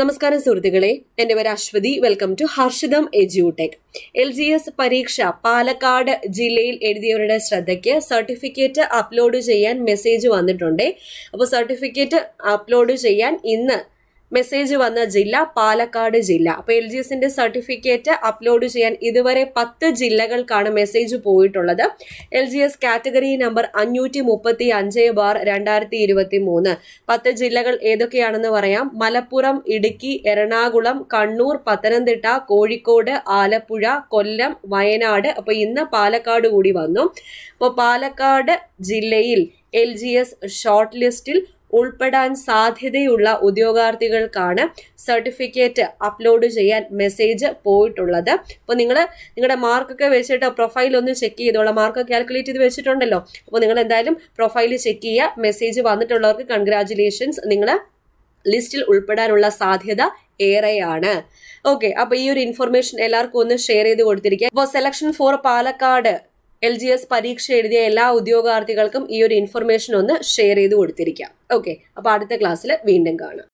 നമസ്കാരം സുഹൃത്തുക്കളെ, എൻ്റെ പേര് അശ്വതി. വെൽക്കം ടു ഹർഷിതം എജ്യൂടെക്. LGS പരീക്ഷ പാലക്കാട് ജില്ലയിൽ എഴുതിയവരുടെ ശ്രദ്ധയ്ക്ക് സർട്ടിഫിക്കറ്റ് അപ്ലോഡ് ചെയ്യാൻ മെസ്സേജ് വന്നിട്ടുണ്ട്. അപ്പോൾ സർട്ടിഫിക്കറ്റ് അപ്ലോഡ് ചെയ്യാൻ ഇന്ന് മെസ്സേജ് വന്ന ജില്ല പാലക്കാട് ജില്ല. അപ്പോൾ LGSന്റെ സർട്ടിഫിക്കറ്റ് അപ്ലോഡ് ചെയ്യാൻ ഇതുവരെ 10 ജില്ലകൾക്കാണ് മെസ്സേജ് പോയിട്ടുള്ളത്. LGS category number 535/2023. 10 ജില്ലകൾ ഏതൊക്കെയാണെന്ന് പറയാം. മലപ്പുറം, ഇടുക്കി, എറണാകുളം, കണ്ണൂർ, പത്തനംതിട്ട, കോഴിക്കോട്, ആലപ്പുഴ, കൊല്ലം, വയനാട്. അപ്പോൾ ഇന്ന് പാലക്കാട് കൂടി വന്നു. അപ്പോൾ പാലക്കാട് ജില്ലയിൽ LGS ഷോർട്ട് ലിസ്റ്റിൽ ഉൾപ്പെടാൻ സാധ്യതയുള്ള ഉദ്യോഗാർത്ഥികൾക്കാണ് സർട്ടിഫിക്കറ്റ് അപ്ലോഡ് ചെയ്യാൻ മെസ്സേജ് പോയിട്ടുള്ളത്. അപ്പോൾ നിങ്ങളുടെ മാർക്കൊക്കെ വെച്ചിട്ട് പ്രൊഫൈൽ ഒന്ന് ചെക്ക് ചെയ്തോളാം. മാർക്ക് കാൽക്കുലേറ്റ് ചെയ്ത് വെച്ചിട്ടുണ്ടല്ലോ. അപ്പോൾ നിങ്ങൾ എന്തായാലും പ്രൊഫൈൽ ചെക്ക് ചെയ്യുക. മെസ്സേജ് വന്നിട്ടുള്ളവർക്ക് കൺഗ്രാറ്റുലേഷൻസ്, നിങ്ങൾ ലിസ്റ്റിൽ ഉൾപ്പെടാനുള്ള സാധ്യത ഏറെയാണ്. ഓക്കെ, അപ്പോൾ ഈ ഒരു ഇൻഫർമേഷൻ എല്ലാവർക്കും ഒന്ന് ഷെയർ ചെയ്ത് കൊടുത്തിരിക്കുക. അപ്പോൾ സെലക്ഷൻ ഫോർ പാലക്കാട് LGS പരീക്ഷ എഴുതിയ എല്ലാ ഉദ്യോഗാർത്ഥികൾക്കും ഈ ഒരു ഇൻഫർമേഷൻ ഒന്ന് ഷെയർ ചെയ്ത് കൊടുത്തിരിക്കാം. ഓക്കെ, അപ്പോൾ അടുത്ത ക്ലാസ്സിൽ വീണ്ടും കാണാം.